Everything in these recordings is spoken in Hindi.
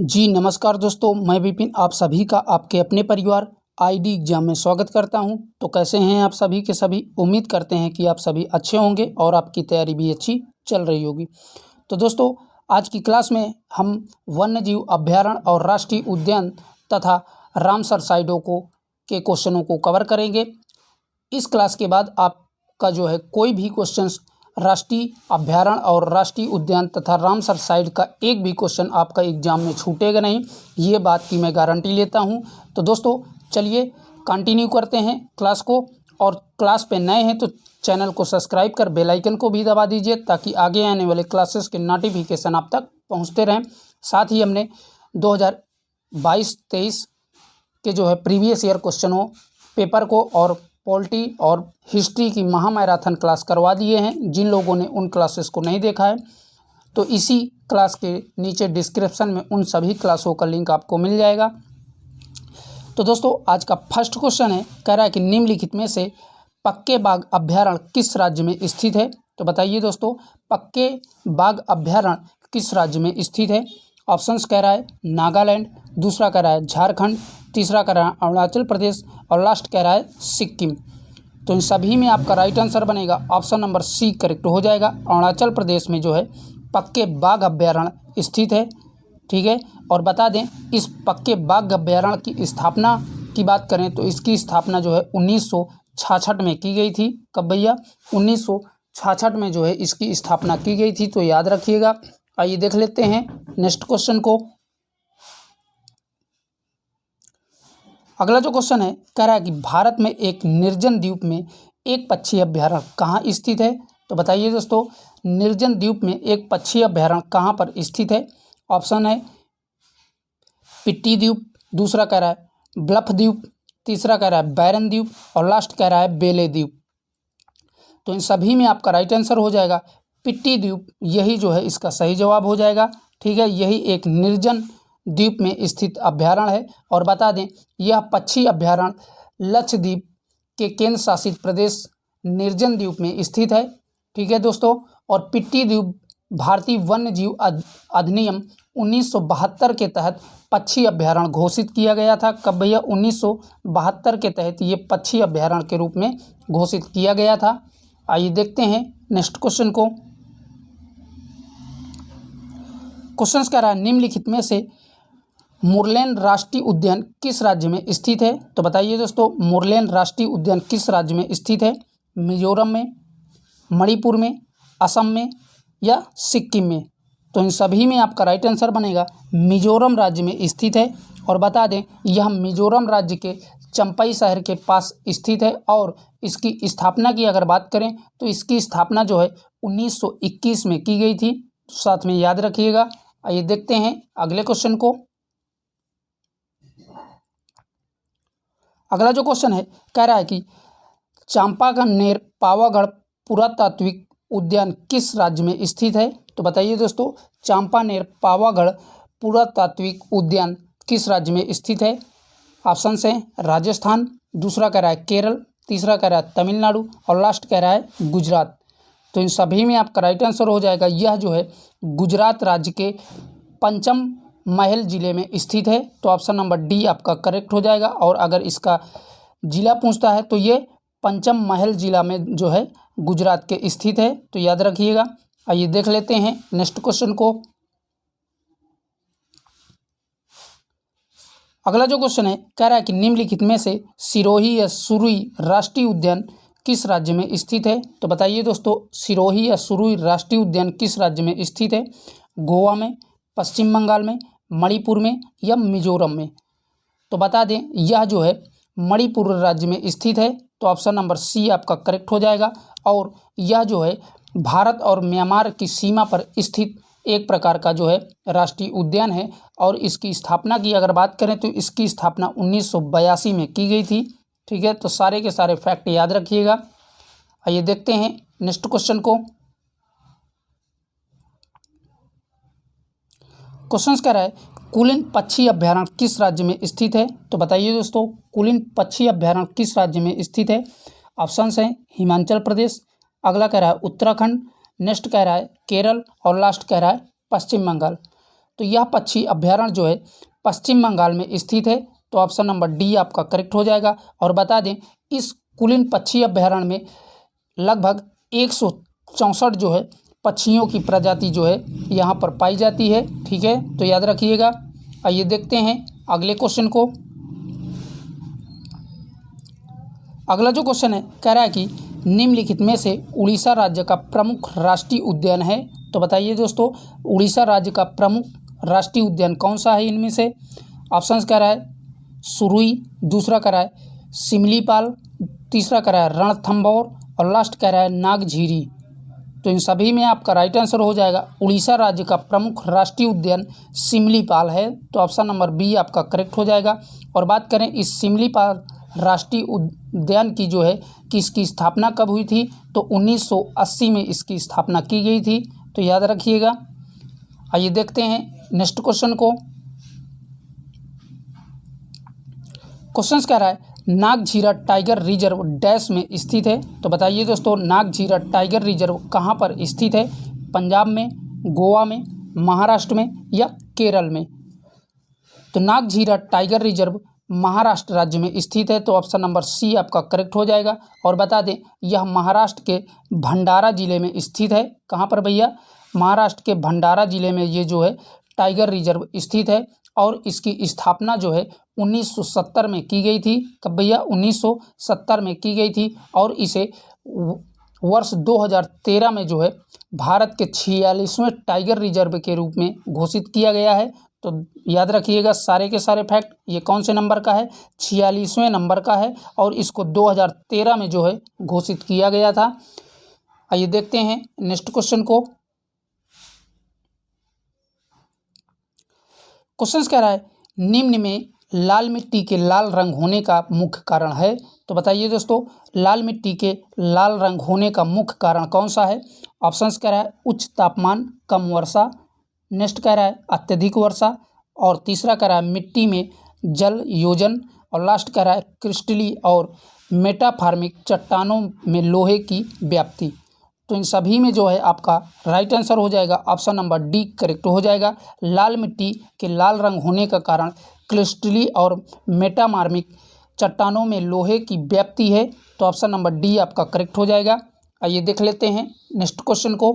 जी नमस्कार दोस्तों, मैं विपिन आप सभी का आपके अपने परिवार आईडी एग्जाम में स्वागत करता हूं। तो कैसे हैं आप सभी के सभी। उम्मीद करते हैं कि आप सभी अच्छे होंगे और आपकी तैयारी भी अच्छी चल रही होगी। तो दोस्तों, आज की क्लास में हम वन्यजीव अभ्यारण्य और राष्ट्रीय उद्यान तथा रामसर साइटों के क्वेश्चनों को कवर करेंगे। इस क्लास के बाद आपका जो है कोई भी क्वेश्चन राष्ट्रीय अभ्यारण्य और राष्ट्रीय उद्यान तथा रामसर साइट का एक भी क्वेश्चन आपका एग्जाम में छूटेगा नहीं, ये बात की मैं गारंटी लेता हूं। तो दोस्तों चलिए कंटिन्यू करते हैं क्लास को। और क्लास पे नए हैं तो चैनल को सब्सक्राइब कर बेल आइकन को भी दबा दीजिए ताकि आगे आने वाले क्लासेस के नोटिफिकेशन आप तक पहुंचते रहें। साथ ही हमने 2022-23 के जो है प्रीवियस ईयर क्वेश्चनों पेपर को और पॉलिटी और हिस्ट्री की महामैराथन क्लास करवा दिए हैं। जिन लोगों ने उन क्लासेस को नहीं देखा है तो इसी क्लास के नीचे डिस्क्रिप्शन में उन सभी क्लासों का लिंक आपको मिल जाएगा। तो दोस्तों आज का फर्स्ट क्वेश्चन है, कह रहा है कि निम्नलिखित में से पक्के बाघ अभ्यारण्य किस राज्य में स्थित है। तो बताइए दोस्तों, पक्के बाघ अभ्यारण्य किस राज्य में स्थित है। ऑप्शंस कह रहा है नागालैंड, दूसरा कह रहा है झारखंड, तीसरा कह रहा है अरुणाचल प्रदेश और लास्ट कह रहा है सिक्किम। तो इन सभी में आपका राइट आंसर बनेगा ऑप्शन नंबर सी करेक्ट हो जाएगा। अरुणाचल प्रदेश में जो है पक्के बाघ अभ्यारण्य स्थित है। ठीक है, और बता दें इस पक्के बाघ अभ्यारण्य की स्थापना की बात करें तो इसकी स्थापना जो है 1966 में की गई थी। कब भैया? 1966 में जो है इसकी स्थापना की गई थी, तो याद रखिएगा। आइए देख लेते हैं नेक्स्ट क्वेश्चन को। अगला जो क्वेश्चन है, कह रहा है कि भारत में एक निर्जन द्वीप में एक पक्षी अभ्यारण्य कहाँ स्थित है। तो बताइए दोस्तों, निर्जन द्वीप में एक पक्षी अभ्यारण्य कहाँ पर स्थित है। ऑप्शन है पिट्टी द्वीप, दूसरा कह रहा है ब्लफ द्वीप, तीसरा कह रहा है बैरन द्वीप और लास्ट कह रहा है बेले द्वीप। तो इन सभी में आपका राइट आंसर हो जाएगा पिट्टी द्वीप, यही जो है इसका सही जवाब हो जाएगा। ठीक है, यही एक निर्जन द्वीप में स्थित अभ्यारण्य है। और बता दें यह पक्षी अभ्यारण्य लक्षद्वीप के केंद्र शासित प्रदेश निर्जन द्वीप में स्थित है। ठीक है दोस्तों, और पिट्टी द्वीप भारतीय वन्यजीव अधिनियम 1972 के तहत पक्षी अभ्यारण्य घोषित किया गया था। कब भैया? 1972 के तहत ये पक्षी अभ्यारण्य के रूप में घोषित किया गया था। आइए देखते हैं नेक्स्ट क्वेश्चन को। क्वेश्चन कह रहा है निम्नलिखित में से मुरलेन राष्ट्रीय उद्यान किस राज्य में स्थित है। तो बताइए दोस्तों, मुरलेन राष्ट्रीय उद्यान किस राज्य में स्थित है। मिजोरम में, मणिपुर में, असम में या सिक्किम में। तो इन सभी में आपका राइट आंसर बनेगा मिजोरम राज्य में स्थित है। और बता दें यह मिजोरम राज्य के चंपई शहर के पास स्थित है। और इसकी स्थापना की अगर बात करें तो इसकी स्थापना जो है 1921 में की गई थी, साथ में याद रखिएगा। आइए देखते हैं अगले क्वेश्चन को। अगला जो क्वेश्चन है, कह रहा है कि चांपानेर पावागढ़ पुरातात्विक उद्यान किस राज्य में स्थित है। तो बताइए दोस्तों, चांपानेर पावागढ़ पुरातात्विक उद्यान किस राज्य में स्थित है। ऑप्शन हैं राजस्थान, दूसरा कह रहा है केरल, तीसरा कह रहा है तमिलनाडु और लास्ट कह रहा है गुजरात। तो इन सभी में आपका राइट आंसर हो जाएगा यह जो है गुजरात राज्य के पंचम महल जिले में स्थित है। तो ऑप्शन नंबर डी आपका करेक्ट हो जाएगा। और अगर इसका जिला पूछता है तो ये पंचम महल जिला में जो है गुजरात के स्थित है, तो याद रखिएगा। आइए देख लेते हैं नेक्स्ट क्वेश्चन को। अगला जो क्वेश्चन है, कह रहा है कि निम्नलिखित में से सिरोही या सुरुई राष्ट्रीय उद्यान किस राज्य में स्थित है। तो बताइए दोस्तों, सिरोही या सुरुई राष्ट्रीय उद्यान किस राज्य में स्थित है। गोवा में, पश्चिम बंगाल में, मणिपुर में या मिजोरम में। तो बता दें यह जो है मणिपुर राज्य में स्थित है। तो ऑप्शन नंबर सी आपका करेक्ट हो जाएगा। और यह जो है भारत और म्यांमार की सीमा पर स्थित एक प्रकार का जो है राष्ट्रीय उद्यान है। और इसकी स्थापना की अगर बात करें तो इसकी स्थापना 1982 में की गई थी। ठीक है, तो सारे के सारे फैक्ट याद रखिएगा। आइए देखते हैं नेक्स्ट क्वेश्चन को। क्वेश्चन कह रहा है कुलिन पक्षी अभ्यारण्य किस राज्य में स्थित है। तो बताइए दोस्तों, कुलिन पक्षी अभ्यारण्य किस राज्य में स्थित है। ऑप्शंस हैं हिमाचल प्रदेश, अगला कह रहा है उत्तराखंड, नेक्स्ट कह रहा है केरल और लास्ट कह रहा है पश्चिम बंगाल। तो यह पक्षी अभ्यारण्य जो है पश्चिम बंगाल में स्थित है। तो ऑप्शन नंबर डी आपका करेक्ट हो जाएगा। और बता दें इस कुलीन पक्षी अभ्यारण्य में लगभग 164 जो है पक्षियों की प्रजाति जो है यहाँ पर पाई जाती है। ठीक है, तो याद रखिएगा। आइए देखते हैं अगले क्वेश्चन को। अगला जो क्वेश्चन है कह रहा है कि निम्नलिखित में से उड़ीसा राज्य का प्रमुख राष्ट्रीय उद्यान है। तो बताइए दोस्तों, उड़ीसा राज्य का प्रमुख राष्ट्रीय उद्यान कौन सा है इनमें से? ऑप्शंस कह रहा है सुरुई, दूसरा कह रहा है सिमलीपाल, तीसरा कह रहा है रणथंभौर और लास्ट कह रहा है नागझीरी। तो इन सभी में आपका राइट आंसर हो जाएगा उड़ीसा राज्य का प्रमुख राष्ट्रीय उद्यान सिमलीपाल है। तो ऑप्शन नंबर बी आपका करेक्ट हो जाएगा। और बात करें इस सिमलीपाल राष्ट्रीय उद्यान की जो है कि इसकी स्थापना कब हुई थी, तो 1980 में इसकी स्थापना की गई थी। तो याद रखिएगा। आइए देखते हैं नेक्स्ट क्वेश्चन को। क्वेश्चन कह रहा है नागझीरा टाइगर रिजर्व डैश में स्थित है। तो बताइए दोस्तों, नागझीरा टाइगर रिजर्व कहाँ पर स्थित है? पंजाब में, गोवा में, महाराष्ट्र में या केरल में? तो नागझीरा टाइगर रिजर्व महाराष्ट्र राज्य में स्थित है। तो ऑप्शन नंबर सी आपका करेक्ट हो जाएगा। और बता दें यह महाराष्ट्र के भंडारा जिले में स्थित है। कहाँ पर भैया? महाराष्ट्र के भंडारा जिले में ये जो है टाइगर रिजर्व स्थित है। और इसकी स्थापना जो है 1970 में की गई थी। कब भैया? 1970 में की गई थी। और इसे वर्ष 2013 में जो है भारत के 46वें टाइगर रिजर्व के रूप में घोषित किया गया है। तो याद रखिएगा सारे के सारे फैक्ट। ये कौन से नंबर का है? 46वें नंबर का है। और इसको 2013 में जो है घोषित किया गया था। आइए देखते हैं नेक्स्ट क्वेश्चन को। क्वेश्चन कह रहा है निम्न में लाल मिट्टी के लाल रंग होने का मुख्य कारण है। तो बताइए दोस्तों, लाल मिट्टी के लाल रंग होने का मुख्य कारण कौन सा है? ऑप्शंस कह रहा है उच्च तापमान, कम वर्षा, नेक्स्ट कह रहा है अत्यधिक वर्षा, और तीसरा कह रहा है मिट्टी में जल योजन, और लास्ट कह रहा है क्रिस्टली और मेटाफॉर्मिक चट्टानों में लोहे की व्याप्ति। तो इन सभी में जो है आपका राइट आंसर हो जाएगा ऑप्शन नंबर डी करेक्ट हो जाएगा। लाल मिट्टी के लाल रंग होने का कारण क्रिस्टली और मेटामार्मिक चट्टानों में लोहे की व्याप्ति है। तो ऑप्शन नंबर डी आपका करेक्ट हो जाएगा। आइए देख लेते हैं नेक्स्ट क्वेश्चन को।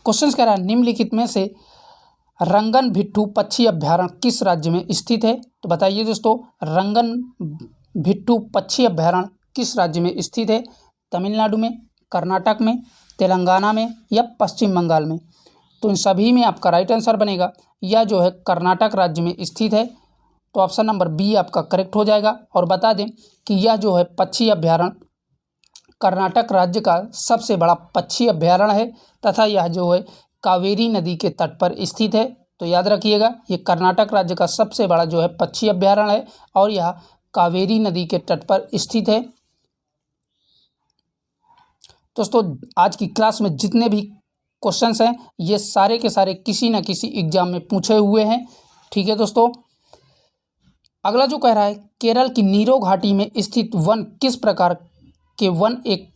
क्वेश्चन कह रहा है निम्नलिखित में से रंगन भिट्ठू पक्षी अभ्यारण्य किस राज्य में स्थित है? तो बताइए दोस्तों, रंगन भिट्ठू पक्षी अभ्यारण्य किस राज्य में स्थित है? तमिलनाडु में, कर्नाटक में, तेलंगाना में या पश्चिम बंगाल में? तो इन सभी में आपका राइट आंसर बनेगा यह जो है कर्नाटक राज्य में स्थित है। तो ऑप्शन नंबर बी आपका करेक्ट हो जाएगा। और बता दें कि यह जो है पक्षी अभ्यारण्य कर्नाटक राज्य का सबसे बड़ा पक्षी अभ्यारण्य है तथा यह जो है कावेरी नदी के तट पर स्थित है। तो याद रखिएगा ये कर्नाटक राज्य का सबसे बड़ा जो है पक्षी अभ्यारण्य है और यह कावेरी नदी के तट पर स्थित है। दोस्तों आज की क्लास में जितने भी क्वेश्चंस हैं ये सारे के सारे किसी न किसी एग्जाम में पूछे हुए हैं। ठीक है दोस्तों, अगला जो कह रहा है केरल की नीरो घाटी में स्थित वन किस प्रकार के वन एक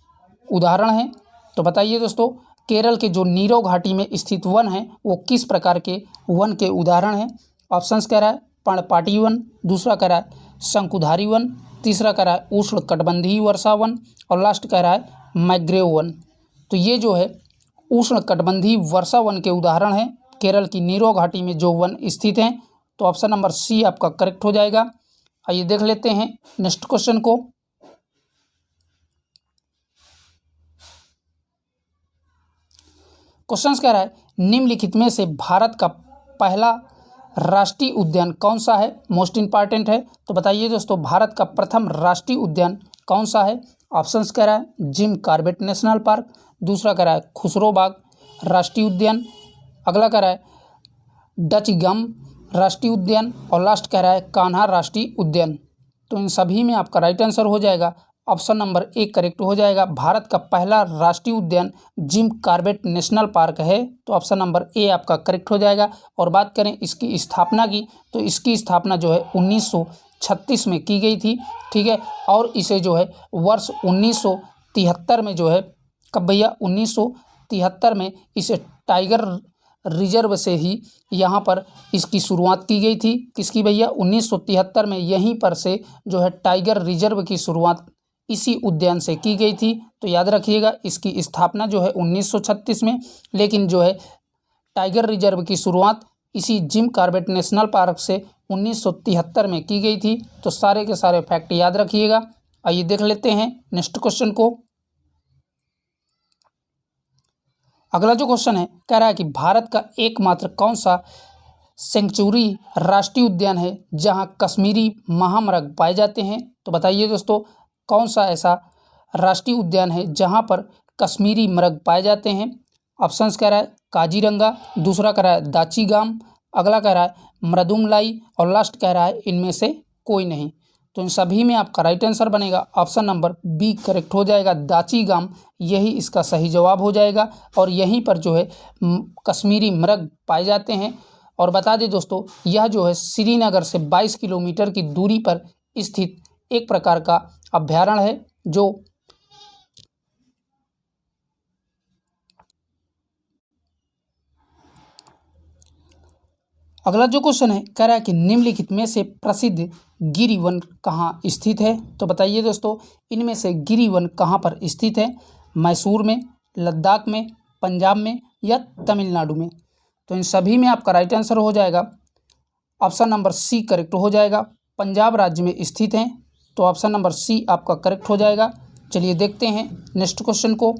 उदाहरण है? तो बताइए दोस्तों, केरल के जो नीरो घाटी में स्थित वन है वो किस प्रकार के वन के उदाहरण हैं? ऑप्शंस कह रहा है पर्णपाटी वन, दूसरा कह रहा है शंकुधारी वन, तीसरा कह रहा है उष्णकटिबंधीय वर्षा वन और लास्ट कह रहा है मैग्रेव वन। तो ये जो है उष्णकटिबंधीय वर्षा वन के उदाहरण हैं केरल की नीरो घाटी में जो वन स्थित हैं। तो ऑप्शन नंबर सी आपका करेक्ट हो जाएगा। आइए देख लेते हैं नेक्स्ट क्वेश्चन को। क्वेश्चन कह रहा है निम्नलिखित में से भारत का पहला राष्ट्रीय उद्यान कौन सा है? मोस्ट इंपॉर्टेंट है। तो बताइए दोस्तों, भारत का प्रथम राष्ट्रीय उद्यान कौन सा है? ऑप्शंस कह रहा है जिम कॉर्बेट नेशनल पार्क, दूसरा कह रहा है खुसरो बाग राष्ट्रीय उद्यान, अगला कह रहा है डचगम राष्ट्रीय उद्यान और लास्ट कह रहा है कान्हा राष्ट्रीय उद्यान। तो इन सभी में आपका राइट आंसर हो जाएगा ऑप्शन नंबर ए करेक्ट हो जाएगा। भारत का पहला राष्ट्रीय उद्यान जिम कॉर्बेट नेशनल पार्क है। तो ऑप्शन नंबर ए आपका करेक्ट हो जाएगा। और बात करें इसकी स्थापना की तो इसकी स्थापना जो है 1936 में की गई थी। ठीक है, और इसे जो है वर्ष 1973 में जो है कब भैया 1973 में इसे टाइगर रिजर्व से ही यहाँ पर इसकी शुरुआत की गई थी। किसकी भैया? 1973 में यहीं पर से जो है टाइगर रिजर्व की शुरुआत इसी उद्यान से की गई थी। तो याद रखिएगा इसकी स्थापना जो है 1936 में, लेकिन जो है टाइगर रिजर्व की शुरुआत इसी जिम कॉर्बेट नेशनल पार्क से 1973 में की गई थी। तो सारे के सारे फैक्ट याद रखिएगा। आइए देख लेते हैं नेक्स्ट क्वेश्चन को। अगला जो क्वेश्चन है कह रहा है कि भारत का एकमात्र कौन सा सेंचुरी राष्ट्रीय उद्यान है जहां कश्मीरी महामृग पाए जाते हैं? तो बताइए दोस्तों, कौन सा ऐसा राष्ट्रीय उद्यान है जहां पर कश्मीरी मृग पाए जाते हैं? ऑप्शंस कह रहा है काजीरंगा, दूसरा कह रहा है दाचीगाम, अगला कह रहा है मृदुमलाई और लास्ट कह रहा है इनमें से कोई नहीं। तो इन सभी में आपका राइट आंसर बनेगा ऑप्शन नंबर बी करेक्ट हो जाएगा, दाचीगाम, यही इसका सही जवाब हो जाएगा। और यहीं पर जो है कश्मीरी मृग पाए जाते हैं। और बता दें दोस्तों, यह जो है श्रीनगर से 22 किलोमीटर की दूरी पर स्थित एक प्रकार का अभ्यारण्य है। जो अगला जो क्वेश्चन है कह रहा है कि निम्नलिखित में से प्रसिद्ध गिरिवन कहाँ स्थित है? तो बताइए दोस्तों, इनमें से गिरिवन कहाँ पर स्थित है? मैसूर में, लद्दाख में, पंजाब में या तमिलनाडु में? तो इन सभी में आपका राइट आंसर हो जाएगा ऑप्शन नंबर सी करेक्ट हो जाएगा, पंजाब राज्य में स्थित हैं। तो ऑप्शन नंबर सी आपका करेक्ट हो जाएगा। चलिए देखते हैं नेक्स्ट क्वेश्चन को।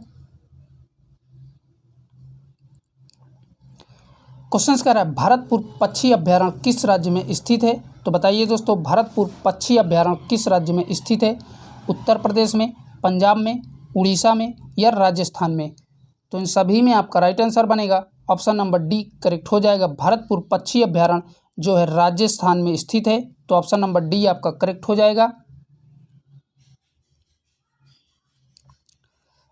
क्वेश्चन कह रहा है भरतपुर पक्षी अभ्यारण्य किस राज्य में स्थित है? तो बताइए दोस्तों, भरतपुर पक्षी अभ्यारण्य किस राज्य में स्थित है? उत्तर प्रदेश में, पंजाब में, उड़ीसा में या राजस्थान में? तो इन सभी में आपका राइट आंसर बनेगा ऑप्शन नंबर डी करेक्ट हो जाएगा। भरतपुर पक्षी अभ्यारण्य जो है राजस्थान में स्थित है। तो ऑप्शन नंबर डी आपका करेक्ट हो जाएगा।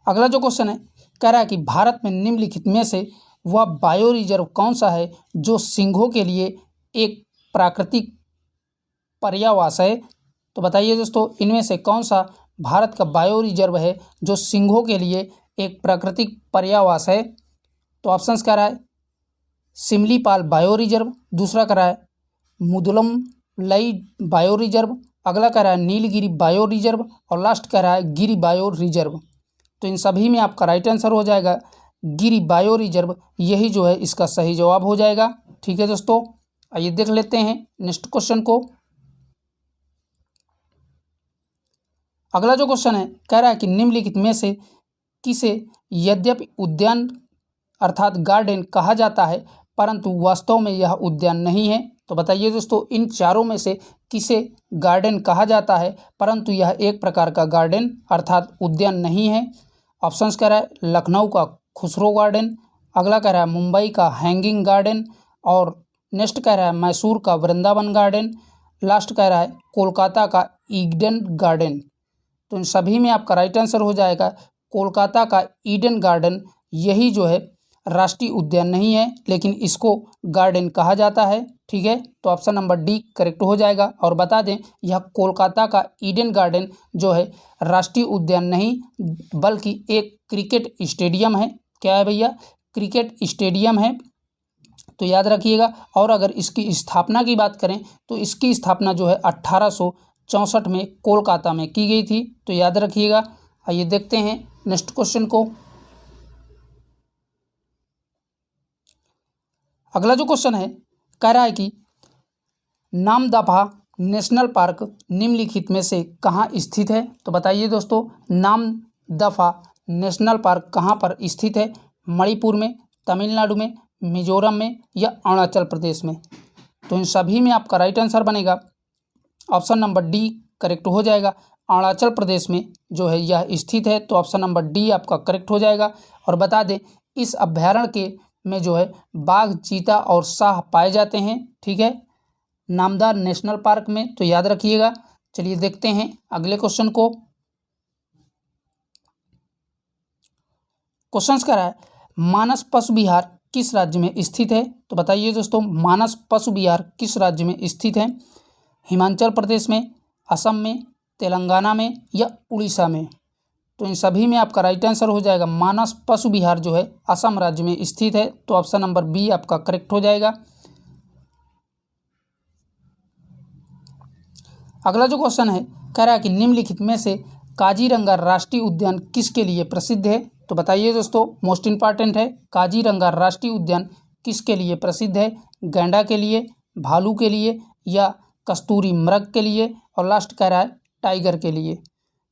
अगला जो क्वेश्चन है कह रहा है कि भारत में निम्नलिखित में से वह बायो रिजर्व कौन सा है जो सिंहों के लिए एक प्राकृतिक पर्यावास है? तो बताइए दोस्तों, इनमें से कौन सा भारत का बायो रिजर्व है जो सिंहों के लिए एक प्राकृतिक पर्यावास है? तो ऑप्शंस कह रहा है सिमलीपाल बायो रिजर्व, दूसरा कह रहा है मुदुलमलई बायो रिजर्व, अगला कह रहा है नीलगिरी बायो रिजर्व और लास्ट कह रहा है गिरी बायो रिजर्व। तो इन सभी में आपका राइट आंसर हो जाएगा गिरी बायो रिजर्व, यही जो है इसका सही जवाब हो जाएगा। ठीक है दोस्तों, आइए देख लेते हैं नेक्स्ट क्वेश्चन को। अगला जो क्वेश्चन है कह रहा है कि निम्नलिखित में से किसे यद्यपि उद्यान अर्थात गार्डन कहा जाता है परंतु वास्तव में यह उद्यान नहीं है? तो बताइए दोस्तों, इन चारों में से किसे गार्डन कहा जाता है परंतु यह एक प्रकार का गार्डन अर्थात उद्यान नहीं है? ऑप्शंस कह रहा है लखनऊ का खुसरो गार्डन, अगला कह रहा है मुंबई का हैंगिंग गार्डन और नेक्स्ट कह रहा है मैसूर का वृंदावन गार्डन, लास्ट कह रहा है कोलकाता का ईडन गार्डन। तो इन सभी में आपका राइट आंसर हो जाएगा कोलकाता का ईडन गार्डन, यही जो है राष्ट्रीय उद्यान नहीं है लेकिन इसको गार्डन कहा जाता है। ठीक है, तो ऑप्शन नंबर डी करेक्ट हो जाएगा। और बता दें, यह कोलकाता का ईडन गार्डन जो है राष्ट्रीय उद्यान नहीं बल्कि एक क्रिकेट स्टेडियम है। क्या है भैया? क्रिकेट स्टेडियम है। तो याद रखिएगा। और अगर इसकी स्थापना की बात करें तो इसकी स्थापना जो है 1864 में कोलकाता में की गई थी। तो याद रखिएगा। आइए देखते हैं नेक्स्ट क्वेश्चन को। अगला जो क्वेश्चन है कह रहा है कि नामदफा नेशनल पार्क निम्नलिखित में से कहाँ स्थित है? तो बताइए दोस्तों, नामदफा नेशनल पार्क कहाँ पर स्थित है? मणिपुर में, तमिलनाडु में, मिजोरम में या अरुणाचल प्रदेश में? तो इन सभी में आपका राइट आंसर बनेगा ऑप्शन नंबर डी करेक्ट हो जाएगा। अरुणाचल प्रदेश में जो है यह स्थित है। तो ऑप्शन नंबर डी आपका करेक्ट हो जाएगा। और बता दें, इस अभ्यारण्य के में जो है बाघ, चीता और साह पाए जाते हैं। ठीक है, नामदा नेशनल पार्क में। तो याद रखिएगा। चलिए देखते हैं अगले क्वेश्चन को। क्वेश्चन कह रहा है मानस पशु विहार किस राज्य में स्थित है? तो बताइए दोस्तों, मानस पशु विहार किस राज्य में स्थित है? हिमाचल प्रदेश में, असम में, तेलंगाना में या उड़ीसा में? तो इन सभी में आपका राइट आंसर हो जाएगा मानस पशु विहार जो है असम राज्य में स्थित है, तो ऑप्शन नंबर बी आपका करेक्ट हो जाएगा। अगला जो क्वेश्चन है कह रहा है कि निम्नलिखित में से काजीरंगा राष्ट्रीय उद्यान किसके लिए प्रसिद्ध है? तो बताइए दोस्तों, मोस्ट इंपॉर्टेंट है, काजीरंगा राष्ट्रीय उद्यान किसके लिए प्रसिद्ध है? गैंडा के लिए, भालू के लिए, या कस्तूरी मृग के लिए, और लास्ट कह रहा है टाइगर के लिए।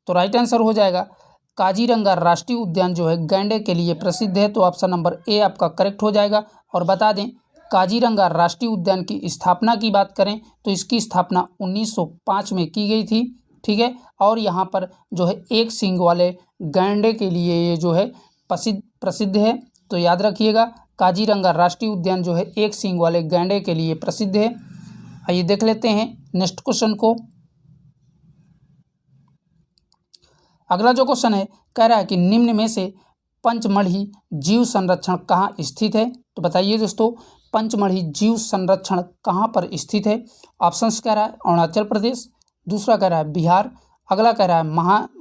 तो राइट आंसर हो जाएगा काजीरंगा राष्ट्रीय उद्यान जो है गैंडे के लिए प्रसिद्ध है, तो ऑप्शन नंबर ए आपका करेक्ट हो जाएगा। और बता दें, काजीरंगा राष्ट्रीय उद्यान की स्थापना की बात करें तो इसकी स्थापना 1905 में की गई थी, ठीक है। और यहाँ पर जो है एक सींग वाले गैंडे के लिए ये जो है प्रसिद्ध है, तो याद रखिएगा काजीरंगा राष्ट्रीय उद्यान जो है एक सींग वाले गैंडे के लिए प्रसिद्ध है। आइए देख लेते हैं नेक्स्ट क्वेश्चन को। अगला जो क्वेश्चन है कह रहा है कि निम्न में से पंचमढ़ी जीव संरक्षण कहाँ स्थित है? तो बताइए दोस्तों, पंचमढ़ी जीव संरक्षण कहाँ पर स्थित है? ऑप्शंस कह रहा है अरुणाचल प्रदेश, दूसरा कह रहा है बिहार, अगला कह रहा है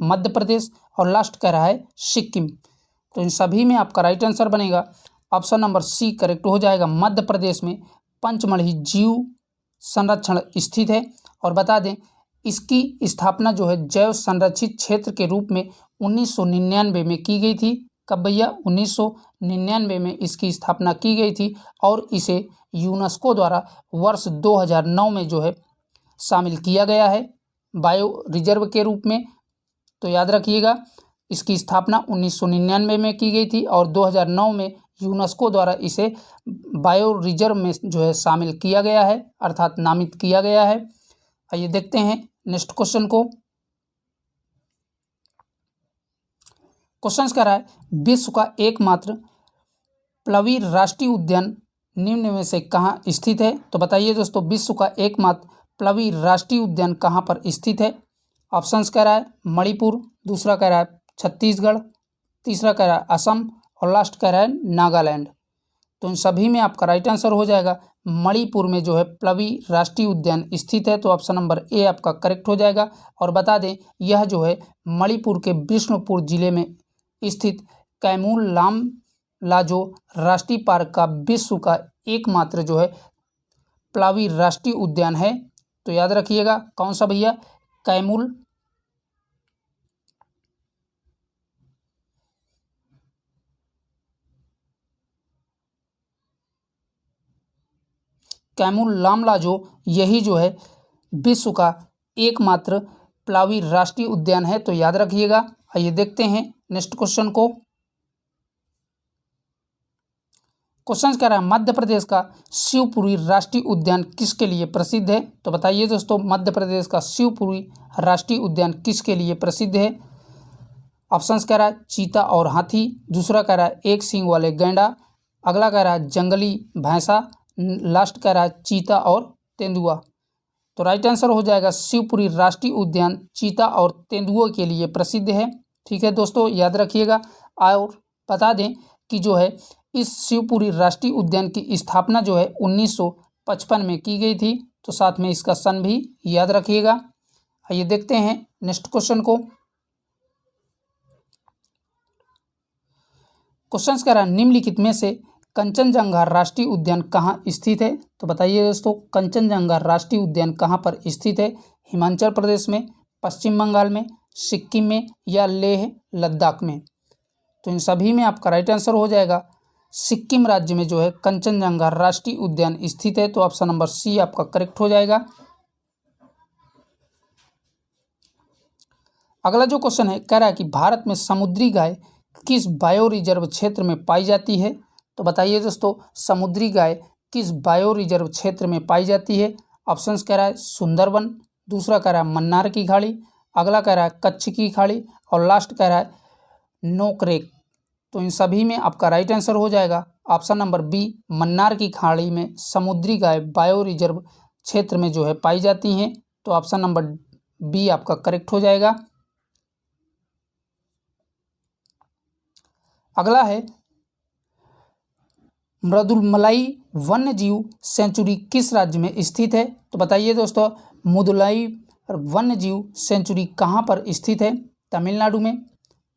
मध्य प्रदेश, और लास्ट कह रहा है सिक्किम। तो इन सभी में आपका राइट आंसर बनेगा ऑप्शन नंबर सी करेक्ट हो जाएगा। मध्य प्रदेश में पंचमढ़ी जीव संरक्षण स्थित है। और बता दें, इसकी स्थापना जो है जैव संरक्षित क्षेत्र के रूप में 1999 में की गई थी। कब भैया? 1999 में इसकी स्थापना की गई थी, और इसे यूनेस्को द्वारा वर्ष 2009 में जो है शामिल किया गया है बायो रिजर्व के रूप में। तो याद रखिएगा, इसकी स्थापना 1999 में की गई थी और 2009 में यूनेस्को द्वारा इसे बायो रिजर्व में जो है शामिल किया गया है, अर्थात नामित किया गया है। आइए देखते हैं नेक्स्ट क्वेश्चन को। क्वेश्चन कह रहा है विश्व का एकमात्र प्लवी राष्ट्रीय उद्यान निम्न में से कहाँ स्थित है? तो बताइए दोस्तों, विश्व का एकमात्र प्लवी राष्ट्रीय उद्यान कहाँ पर स्थित है? ऑप्शंस कह रहा है मणिपुर, दूसरा कह रहा है छत्तीसगढ़, तीसरा कह रहा है असम, और लास्ट कह रहा है नागालैंड। तो इन सभी में आपका राइट आंसर हो जाएगा मणिपुर में जो है प्लवी राष्ट्रीय उद्यान स्थित है, तो ऑप्शन नंबर ए आपका करेक्ट हो जाएगा। और बता दें, यह जो है मणिपुर के बिष्णुपुर जिले में स्थित कैमूर लामलाजो राष्ट्रीय पार्क का विश्व का एकमात्र जो है प्लवी राष्ट्रीय उद्यान है। तो याद रखिएगा कौन सा भैया? कैमूर लामलाजो, यही जो है विश्व का एकमात्र प्लवी राष्ट्रीय उद्यान है, तो याद रखिएगा। आइए देखते हैं नेक्स्ट क्वेश्चन को। क्वेश्चन कह रहा है मध्य प्रदेश का शिवपुरी राष्ट्रीय उद्यान किसके लिए प्रसिद्ध है? तो बताइए दोस्तों, मध्य प्रदेश का शिवपुरी राष्ट्रीय उद्यान किसके लिए प्रसिद्ध है? ऑप्शंस कह रहा है चीता और हाथी, दूसरा कह रहा है एक सींग वाले गैंडा, अगला कह रहा है जंगली भैंसा, लास्ट कह रहा है चीता और तेंदुआ। तो राइट आंसर हो जाएगा शिवपुरी राष्ट्रीय उद्यान चीता और तेंदुआ के लिए प्रसिद्ध है। ठीक है दोस्तों, याद रखिएगा। और बता दें कि जो है इस शिवपुरी राष्ट्रीय उद्यान की स्थापना जो है 1955 में की गई थी, तो साथ में इसका सन भी याद रखिएगा। आइए देखते हैं नेक्स्ट क्वेश्चन को। क्वेश्चन कह रहा है निम्नलिखित में से कंचनजंगा राष्ट्रीय उद्यान कहाँ स्थित है? तो बताइए दोस्तों, कंचनजंगा राष्ट्रीय उद्यान कहाँ पर स्थित है? हिमाचल प्रदेश में, पश्चिम बंगाल में, सिक्किम में, या लेह लद्दाख में? तो इन सभी में आपका राइट आंसर हो जाएगा सिक्किम राज्य में जो है कंचनजंगा राष्ट्रीय उद्यान स्थित है, तो ऑप्शन नंबर सी आपका करेक्ट हो जाएगा। अगला जो क्वेश्चन है कह रहा है कि भारत में समुद्री गाय किस बायो रिजर्व क्षेत्र में पाई जाती है? तो बताइए दोस्तों, समुद्री गाय किस बायो रिजर्व क्षेत्र में पाई जाती है? ऑप्शंस कह रहा है सुंदरवन, दूसरा कह रहा है मन्नार की खाड़ी, अगला कह रहा है कच्छ की खाड़ी, और लास्ट कह रहा है नोकरेक। तो इन सभी में आपका राइट आंसर हो जाएगा ऑप्शन नंबर बी, मन्नार की खाड़ी में समुद्री गाय बायो रिजर्व क्षेत्र में जो है पाई जाती हैं, तो ऑप्शन नंबर बी आपका करेक्ट हो जाएगा। अगला है मृदुलमलाई वन्यजीव सेंचुरी किस राज्य में स्थित है? तो बताइए दोस्तों, मुदुलाई वन्यजीव सेंचुरी कहाँ पर स्थित है? तमिलनाडु में,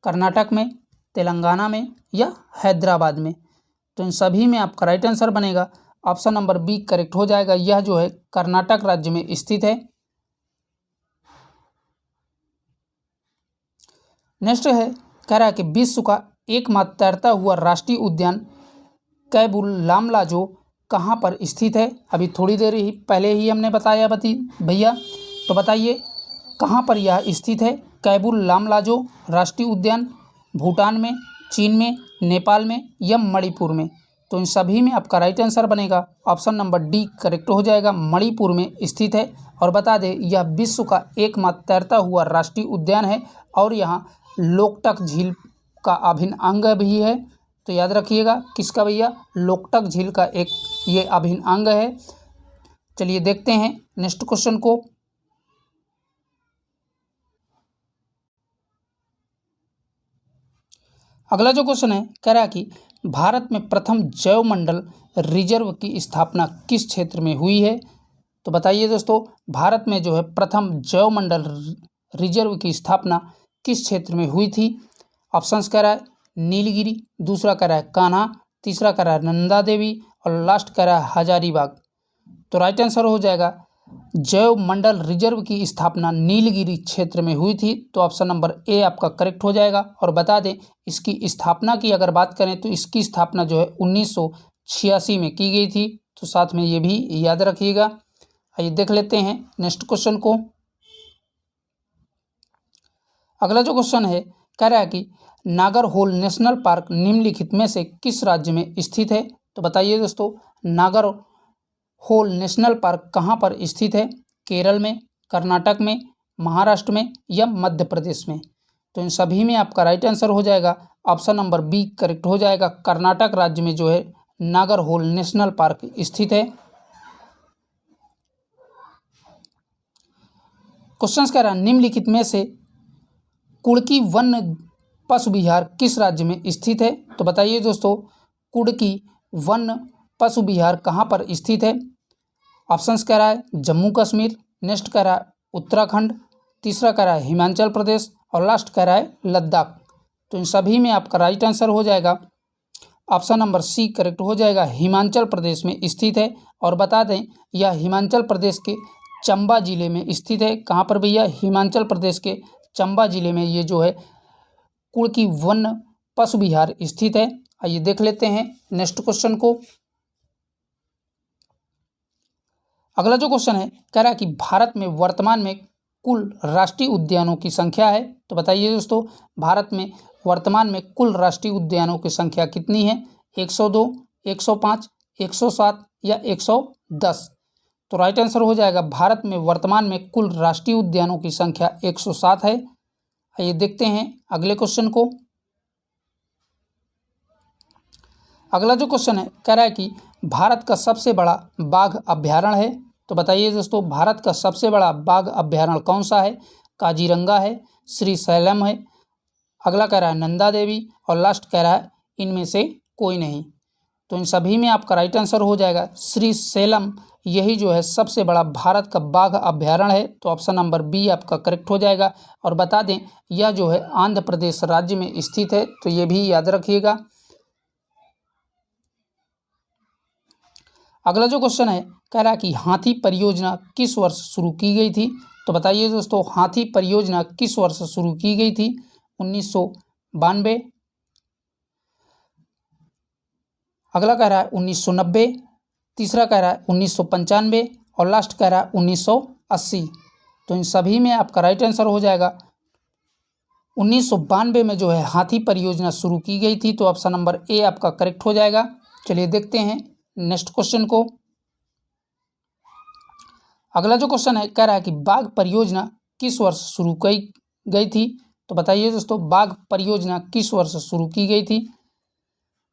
कर्नाटक में, तेलंगाना में या हैदराबाद में। तो इन सभी में आपका राइट आंसर बनेगा ऑप्शन नंबर बी करेक्ट हो जाएगा। यह जो है कर्नाटक राज्य में स्थित है। नेक्स्ट है, कह रहा है कि विश्व का एकमात्र तैरता हुआ राष्ट्रीय उद्यान कैबुल लामलाजो कहाँ पर स्थित है। अभी थोड़ी देर ही पहले ही हमने बताया भैया, तो बताइए कहाँ पर यह स्थित है। कैबुल लामलाजो राष्ट्रीय उद्यान भूटान में, चीन में, नेपाल में या मणिपुर में। तो इन सभी में आपका राइट आंसर बनेगा ऑप्शन नंबर डी करेक्ट हो जाएगा, मणिपुर में स्थित है। और बता दें यह विश्व का एकमात्र तैरता हुआ राष्ट्रीय उद्यान है और यहाँ लोकटक झील का अभिन्न अंग भी है। तो याद रखिएगा किसका भैया, लोकटक झील का एक ये अभिन्न अंग है। चलिए देखते हैं नेक्स्ट क्वेश्चन को। अगला जो क्वेश्चन है, कह रहा है कि भारत में प्रथम जैव मंडल रिजर्व की स्थापना किस क्षेत्र में हुई है। तो बताइए दोस्तों, भारत में जो है प्रथम जैव मंडल रिजर्व की स्थापना किस क्षेत्र में हुई थी। ऑप्शंस कह रहा है नीलगिरी, दूसरा कह रहा है कान्हा, तीसरा कह रहा है नंदा देवी और लास्ट कह रहा है हजारीबाग। तो राइट आंसर हो जाएगा जैव मंडल रिजर्व की स्थापना नीलगिरी क्षेत्र में हुई थी। तो ऑप्शन नंबर ए आपका करेक्ट हो जाएगा। और बता दें इसकी स्थापना की अगर बात करें तो इसकी स्थापना जो है 1986 में की गई थी। तो साथ में ये भी याद रखिएगा। आइए देख लेते हैं नेक्स्ट क्वेश्चन को। अगला जो क्वेश्चन है, कह रहा है कि नागरहोल नेशनल पार्क निम्नलिखित में से किस राज्य में स्थित है। तो बताइए दोस्तों, नागरहोल नेशनल पार्क कहाँ पर स्थित है। केरल में, कर्नाटक में, महाराष्ट्र में या मध्य प्रदेश में। तो इन सभी में आपका राइट आंसर हो जाएगा ऑप्शन नंबर बी करेक्ट हो जाएगा। कर्नाटक राज्य में जो है नागरहोल नेशनल पार्क स्थित है। क्वेश्चन कह रहा है निम्नलिखित में से कुड़की वन पशु विहार किस राज्य में स्थित है। तो बताइए दोस्तों, कुड़की वन पशु विहार कहाँ पर स्थित है। ऑप्शंस कह रहा है जम्मू कश्मीर, नेक्स्ट कह रहा है उत्तराखंड, तीसरा कह रहा है हिमाचल प्रदेश और लास्ट कह रहा है लद्दाख। तो इन सभी में आपका राइट आंसर हो जाएगा ऑप्शन नंबर सी करेक्ट हो जाएगा, हिमाचल प्रदेश में स्थित है। और बता दें यह हिमाचल प्रदेश के चंबा जिले में स्थित है। कहाँ पर भैया, हिमाचल प्रदेश के चंबा जिले में ये जो है कुड़की वन पशु विहार स्थित है। आइए देख लेते हैं नेक्स्ट क्वेश्चन को। अगला जो क्वेश्चन है, कह रहा है कि भारत में वर्तमान में कुल राष्ट्रीय उद्यानों की संख्या है। तो बताइए दोस्तों, भारत में वर्तमान में कुल राष्ट्रीय उद्यानों की संख्या कितनी है। 102, 105, 107 या 110। तो राइट आंसर हो जाएगा भारत में वर्तमान में कुल राष्ट्रीय उद्यानों की संख्या 107 है। आइए देखते हैं अगले क्वेश्चन को। अगला जो क्वेश्चन है, कह रहा है कि भारत का सबसे बड़ा बाघ अभ्यारण्य है। तो बताइए दोस्तों, भारत का सबसे बड़ा बाघ अभ्यारण्य कौन सा है। काजीरंगा है, श्रीशैलम है, अगला कह रहा है नंदा देवी और लास्ट कह रहा है इनमें से कोई नहीं। तो इन सभी में आपका राइट आंसर हो जाएगा श्रीशैलम, यही जो है सबसे बड़ा भारत का बाघ अभ्यारण्य है। तो ऑप्शन नंबर बी आपका करेक्ट हो जाएगा। और बता दें यह जो है आंध्र प्रदेश राज्य में स्थित है। तो ये भी याद रखिएगा। अगला जो क्वेश्चन है, कह रहा है कि हाथी परियोजना किस वर्ष शुरू की गई थी। तो बताइए दोस्तों, हाथी परियोजना किस वर्ष शुरू की गई थी। 1992, अगला कह रहा है 1990, तीसरा कह रहा है 1995 और लास्ट कह रहा है 1980। तो इन सभी में आपका राइट आंसर हो जाएगा 1992 में जो है हाथी परियोजना शुरू की गई थी। तो ऑप्शन नंबर ए आपका करेक्ट हो जाएगा। चलिए देखते हैं नेक्स्ट क्वेश्चन को। अगला जो क्वेश्चन है, कह रहा है कि बाघ परियोजना किस वर्ष शुरू की गई थी। तो बताइए दोस्तों, बाघ परियोजना किस वर्ष शुरू की गई थी।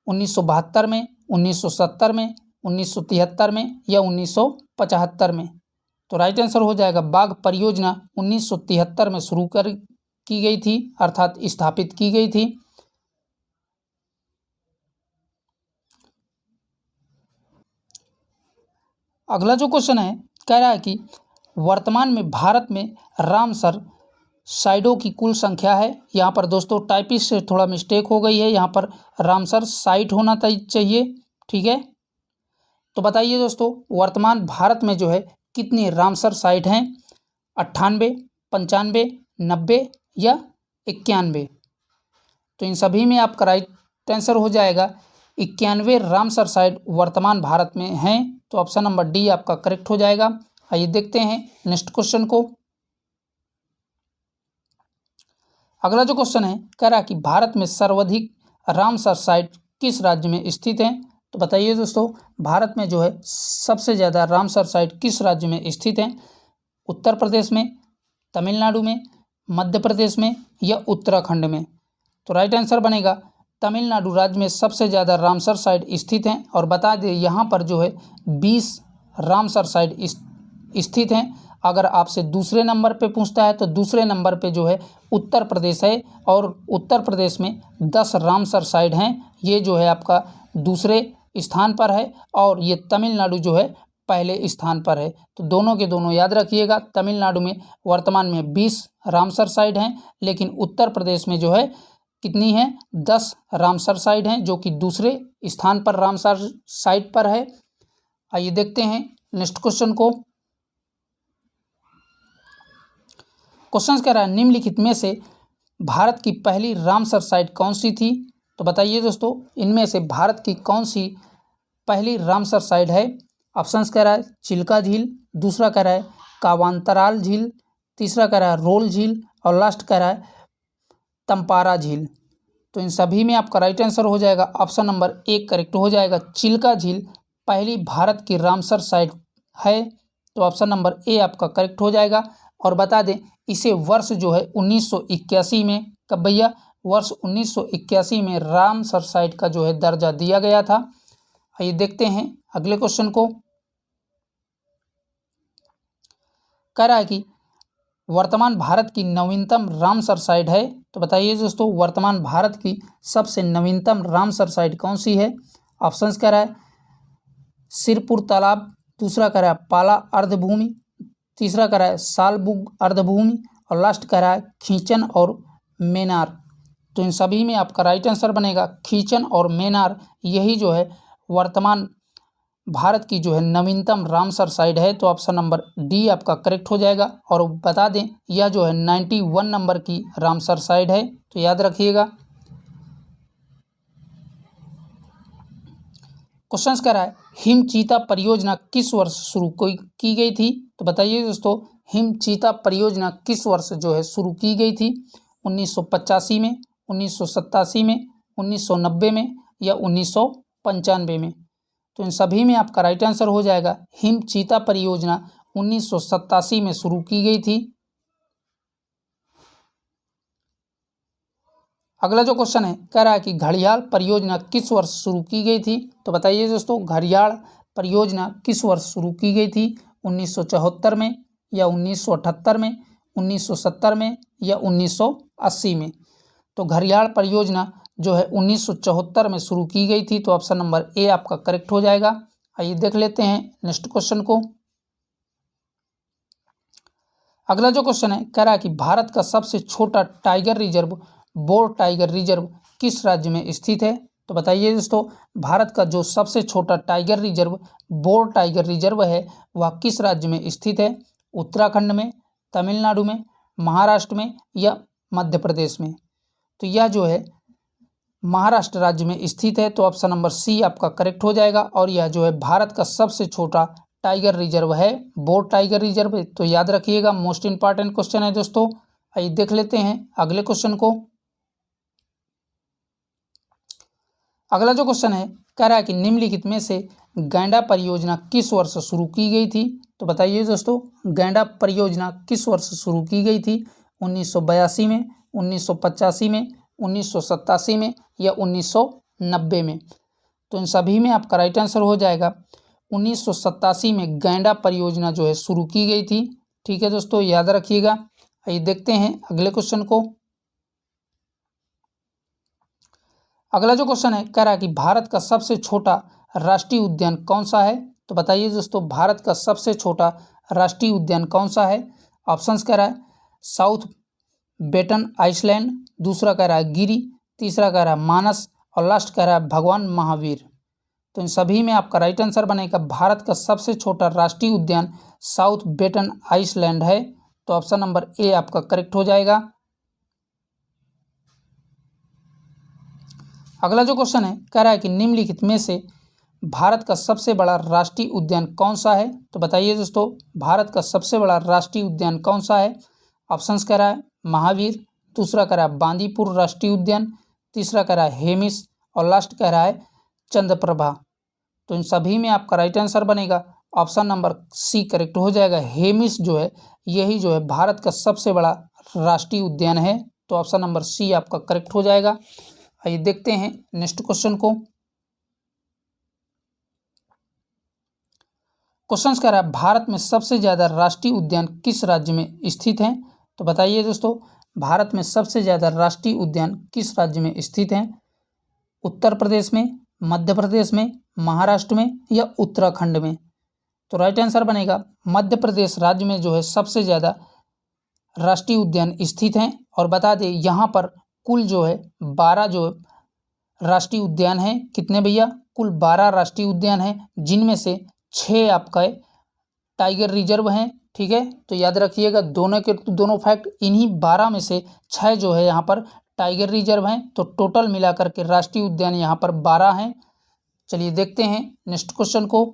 1972 में, 1970 में, 1973 में या 1975 में। तो राइट आंसर हो जाएगा बाघ परियोजना 1973 में शुरू की गई थी, अर्थात स्थापित की गई थी। अगला जो क्वेश्चन है, कह रहा है कि वर्तमान में भारत में रामसर साइटों की कुल संख्या है। यहाँ पर दोस्तों टाइपिस्ट से थोड़ा मिस्टेक हो गई है, यहाँ पर रामसर साइट होना चाहिए। ठीक है, तो बताइए दोस्तों वर्तमान भारत में जो है कितनी रामसर साइट हैं? 98, 95, 90 या 91? तो इन सभी में आपका राइट आंसर हो जाएगा 91 रामसर साइट वर्तमान भारत में हैं। तो ऑप्शन नंबर डी आपका करेक्ट हो जाएगा। आइए देखते हैं नेक्स्ट क्वेश्चन को। अगला जो क्वेश्चन है कह रहा है कि भारत में सर्वाधिक रामसर साइट किस राज्य में स्थित है? तो बताइए दोस्तों भारत में जो है सबसे ज़्यादा रामसर साइट किस राज्य में स्थित है? उत्तर प्रदेश में, तमिलनाडु में, मध्य प्रदेश में या उत्तराखंड में? तो राइट आंसर बनेगा तमिलनाडु राज्य में सबसे ज़्यादा रामसर साइट स्थित हैं। और बता दें यहाँ पर जो है 20 रामसर साइट स्थित हैं। अगर आपसे दूसरे नंबर पे पूछता है तो दूसरे नंबर पे जो है उत्तर प्रदेश है और उत्तर प्रदेश में 10 रामसर साइट हैं। ये जो है आपका दूसरे स्थान पर है और ये तमिलनाडु जो है पहले स्थान पर है। तो दोनों के दोनों याद रखिएगा, तमिलनाडु में वर्तमान में 20 रामसर साइट हैं, लेकिन उत्तर प्रदेश में जो है कितनी है? 10 रामसर साइट हैं, जो कि दूसरे स्थान पर रामसर साइट पर है। आइए देखते हैं नेक्स्ट क्वेश्चन को। क्वेश्चन कह रहा है निम्नलिखित में से भारत की पहली रामसर साइट कौन सी थी? तो बताइए दोस्तों इनमें से भारत की कौन सी पहली रामसर साइट है? ऑप्शंस कह रहा है चिल्का झील, दूसरा कह रहा है कावांतराल झील, तीसरा कह रहा है रोल झील और लास्ट कह रहा है तंपारा झील। तो इन सभी में आपका राइट आंसर हो जाएगा ऑप्शन नंबर 1 करेक्ट हो जाएगा। चिल्का झील पहली भारत की रामसर साइट है। तो ऑप्शन नंबर ए आपका करेक्ट हो जाएगा। और बता दें इसे वर्ष जो है 1981 में, कब भैया? वर्ष 1981 में रामसर साइट का जो है दर्जा दिया गया था। आइए देखते हैं अगले क्वेश्चन को। कह रहा है कि वर्तमान भारत की नवीनतम रामसर साइट है। तो बताइए दोस्तों वर्तमान भारत की सबसे नवीनतम रामसर साइट कौन सी है? ऑप्शंस कह रहा है सिरपुर तालाब, दूसरा कह रहा है पाला अर्धभूमि, तीसरा कह रहा है सालबुग अर्धभूमि और लास्ट कह रहा है खींचन और मेनार। तो इन सभी में आपका राइट आंसर बनेगा खींचन और मेनार। यही जो है वर्तमान भारत की जो है नवीनतम रामसर साइट है। तो ऑप्शन नंबर डी आपका करेक्ट हो जाएगा। और बता दें यह जो है 91 नंबर की रामसर साइट है, तो याद रखिएगा। क्वेश्चन कह रहा है हिमचीता परियोजना किस वर्ष शुरू की गई थी? तो बताइए दोस्तों हिमचीता परियोजना किस वर्ष जो है शुरू की गई थी? 1985 में, 1987 में, 1990 में या 1995 में? तो इन सभी में आपका राइट आंसर हो जाएगा हिमचीता परियोजना 1987 में शुरू की गई थी। अगला जो क्वेश्चन है कह रहा है कि घड़ियाल परियोजना किस वर्ष शुरू की गई थी? तो बताइए दोस्तों घड़ियाल परियोजना किस वर्ष शुरू की गई थी? 1974 में या 1978 में, 1970 में या 1980 में? तो घड़ियाल परियोजना जो है 1974 में शुरू की गई थी। तो ऑप्शन नंबर ए आपका करेक्ट हो जाएगा। आइए देख लेते हैं नेक्स्ट क्वेश्चन को। अगला जो क्वेश्चन है कह रहा है कि भारत का सबसे छोटा tiger reserve bore tiger reserve किस राज्य में स्थित है? तो बताइए दोस्तों भारत का जो सबसे छोटा tiger reserve bore tiger reserve है वह किस राज्य में स्थित है? उत्तराखंड में, तमिलनाडु में, महाराष्ट्र में या मध्य प्रदेश में? तो यह जो है महाराष्ट्र राज्य में स्थित है। तो ऑप्शन नंबर सी आपका करेक्ट हो जाएगा। और यह जो है भारत का सबसे छोटा टाइगर रिजर्व है, बोर टाइगर रिजर्व। तो याद रखिएगा मोस्ट इंपॉर्टेंट क्वेश्चन है दोस्तों। आइए देख लेते हैं अगले क्वेश्चन को। अगला जो क्वेश्चन है कह रहा है कि निम्नलिखित में से गैंडा परियोजना किस वर्ष शुरू की गई थी? तो बताइए दोस्तों गैंडा परियोजना किस वर्ष शुरू की गई थी? 1982 में, 1985 में, 1987 में या 1990 में? तो इन सभी में आपका राइट आंसर हो जाएगा 1987 में गैंडा परियोजना जो है शुरू की गई थी। ठीक है दोस्तों याद रखिएगा। आइए देखते हैं अगले क्वेश्चन को। अगला जो क्वेश्चन है कह रहा है कि भारत का सबसे छोटा राष्ट्रीय उद्यान कौन सा है? तो बताइए दोस्तों भारत का सबसे छोटा राष्ट्रीय उद्यान कौन सा है? ऑप्शंस कह रहा है साउथ बेटन आइसलैंड, दूसरा कह रहा है गिरी, तीसरा कह रहा है मानस और लास्ट कह रहा है भगवान महावीर। तो इन सभी में आपका राइट आंसर बनेगा भारत का सबसे छोटा राष्ट्रीय उद्यान साउथ बेटन आइसलैंड है। तो ऑप्शन नंबर ए आपका करेक्ट हो जाएगा। अगला जो क्वेश्चन है कह रहा है कि निम्नलिखित में से भारत का सबसे बड़ा राष्ट्रीय उद्यान कौन सा है। तो बताइए दोस्तों, भारत का सबसे बड़ा राष्ट्रीय उद्यान कौन सा है। ऑप्शंस कह रहा है महावीर, दूसरा कह रहा है बांदीपुर राष्ट्रीय उद्यान, तीसरा कह रहा है हेमिस और लास्ट कह रहा है चंद्रप्रभा। तो इन सभी में आपका राइट आंसर बनेगा ऑप्शन नंबर सी करेक्ट हो जाएगा। हेमिस जो है यही जो है भारत का सबसे बड़ा राष्ट्रीय उद्यान है। तो ऑप्शन नंबर सी आपका करेक्ट हो जाएगा। आइए देखते हैं नेक्स्ट क्वेश्चन को। क्वेश्चन कह रहा है भारत में सबसे ज्यादा राष्ट्रीय उद्यान किस राज्य में स्थित हैं। तो बताइए दोस्तों, भारत में सबसे ज्यादा राष्ट्रीय उद्यान किस राज्य में स्थित हैं। उत्तर प्रदेश में, मध्य प्रदेश में, महाराष्ट्र में या उत्तराखंड में। तो राइट आंसर बनेगा मध्य प्रदेश राज्य में जो है सबसे ज़्यादा राष्ट्रीय उद्यान स्थित हैं। और बता दें यहाँ पर कुल जो है 12 जो राष्ट्रीय उद्यान हैं। कितने भैया? कुल 12 राष्ट्रीय उद्यान हैं, जिनमें से 6 आपका टाइगर रिजर्व हैं। ठीक है, तो याद रखिएगा दोनों फैक्ट। इन्हीं 12 में से 6 जो है यहाँ पर टाइगर रिजर्व हैं। तो टोटल मिलाकर के राष्ट्रीय उद्यान यहाँ पर 12 हैं। चलिए देखते हैं नेक्स्ट क्वेश्चन को।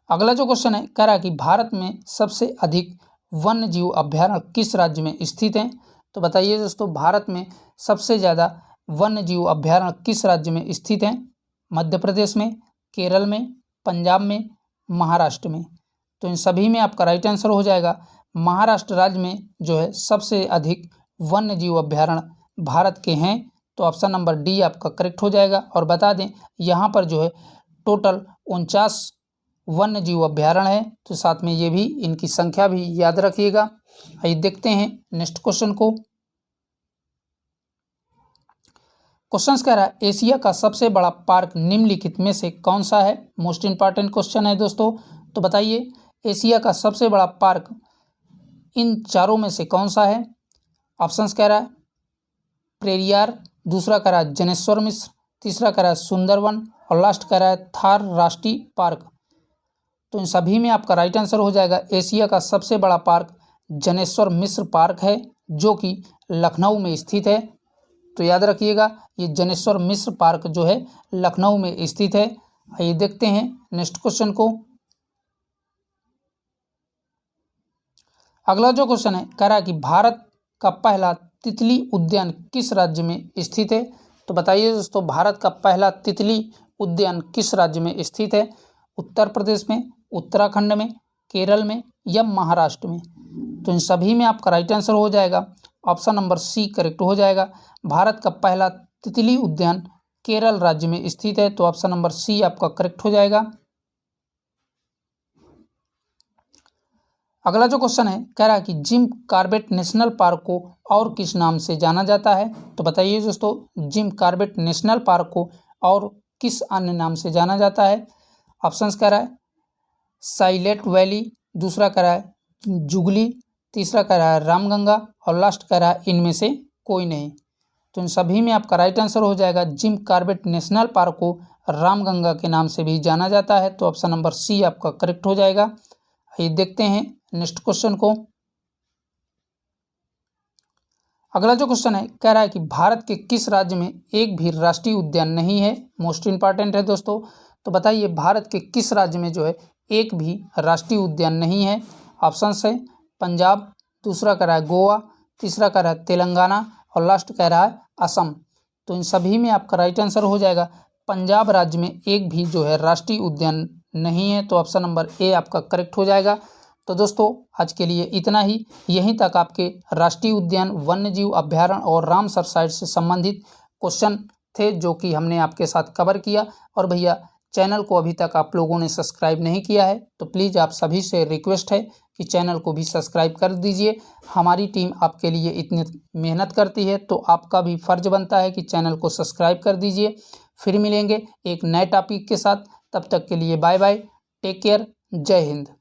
अगला जो क्वेश्चन है कह रहा है कि भारत में सबसे अधिक वन्य जीव अभ्यारण्य किस राज्य में स्थित हैं। तो बताइए दोस्तों, भारत में सबसे ज़्यादा वन्य जीव अभ्यारण्य किस राज्य में स्थित हैं। मध्य प्रदेश में, केरल में, पंजाब में, महाराष्ट्र में। तो इन सभी में आपका राइट आंसर हो जाएगा महाराष्ट्र राज्य में जो है सबसे अधिक वन्य जीव अभ्यारण्य भारत के हैं। तो ऑप्शन नंबर डी आपका करेक्ट हो जाएगा। और बता दें यहाँ पर जो है टोटल 49 वन्य जीव अभ्यारण्य है। तो साथ में ये भी इनकी संख्या भी याद रखिएगा। आइए देखते हैं नेक्स्ट क्वेश्चन को। क्वेश्चन कह रहा है एशिया का सबसे बड़ा पार्क निम्नलिखित में से कौन सा है। मोस्ट इंपॉर्टेंट क्वेश्चन है दोस्तों। तो बताइए एशिया का सबसे बड़ा पार्क इन चारों में से कौन सा है। ऑप्शंस कह रहा है पेरियार, दूसरा कह रहा है जनेश्वर मिश्र, तीसरा कह रहा है सुंदरवन और लास्ट कह रहा है थार राष्ट्रीय पार्क। तो इन सभी में आपका राइट आंसर हो जाएगा एशिया का सबसे बड़ा पार्क जनेश्वर मिश्र पार्क है, जो कि लखनऊ में स्थित है। तो याद रखिएगा ये जनेश्वर मिश्र पार्क जो है लखनऊ में स्थित है। आइए देखते हैं नेक्स्ट क्वेश्चन को। अगला जो क्वेश्चन है कह रहा है कि भारत का पहला तितली उद्यान किस राज्य में स्थित है। तो बताइए दोस्तों, भारत का पहला तितली उद्यान किस राज्य में स्थित है। उत्तर प्रदेश में, उत्तराखंड में, केरल में या महाराष्ट्र में। तो इन सभी में आपका राइट आंसर हो जाएगा ऑप्शन नंबर सी करेक्ट हो जाएगा। भारत का पहला तितली उद्यान केरल राज्य में स्थित है। तो ऑप्शन नंबर सी आपका करेक्ट हो जाएगा। अगला जो क्वेश्चन है कह रहा है कि जिम कॉर्बेट नेशनल पार्क को और किस नाम से जाना जाता है। तो बताइए दोस्तों, जिम कॉर्बेट नेशनल पार्क को और किस अन्य नाम से जाना जाता है। ऑप्शंस कह रहा है साइलेंट वैली, दूसरा कह रहा है जुगली, तीसरा कह रहा है रामगंगा और लास्ट कह रहा है इनमें से कोई नहीं। तो इन सभी में आपका राइट आंसर हो जाएगा जिम कॉर्बेट नेशनल पार्क को रामगंगा के नाम से भी जाना जाता है। तो ऑप्शन नंबर सी आपका करेक्ट हो जाएगा। आइए देखते हैं नेक्स्ट क्वेश्चन को। अगला जो क्वेश्चन है कह रहा है कि भारत के किस राज्य में एक भी राष्ट्रीय उद्यान नहीं है। मोस्ट इंपॉर्टेंट है दोस्तों। तो बताइए भारत के किस राज्य में जो है एक भी राष्ट्रीय उद्यान नहीं है। ऑप्शंस है पंजाब, दूसरा कह रहा है गोवा, तीसरा कह रहा है तेलंगाना और लास्ट कह रहा है असम। तो इन सभी में आपका राइट आंसर हो जाएगा पंजाब राज्य में एक भी जो है राष्ट्रीय उद्यान नहीं है। तो ऑप्शन नंबर ए आपका करेक्ट हो जाएगा। तो दोस्तों आज के लिए इतना ही। यहीं तक आपके राष्ट्रीय उद्यान, वन्यजीव अभ्यारण्य और रामसर साइट से संबंधित क्वेश्चन थे, जो कि हमने आपके साथ कवर किया। और भैया चैनल को अभी तक आप लोगों ने सब्सक्राइब नहीं किया है तो प्लीज़ आप सभी से रिक्वेस्ट है कि चैनल को भी सब्सक्राइब कर दीजिए। हमारी टीम आपके लिए इतनी मेहनत करती है तो आपका भी फ़र्ज बनता है कि चैनल को सब्सक्राइब कर दीजिए। फिर मिलेंगे एक नए टॉपिक के साथ, तब तक के लिए बाय बाय, टेक केयर, जय हिंद।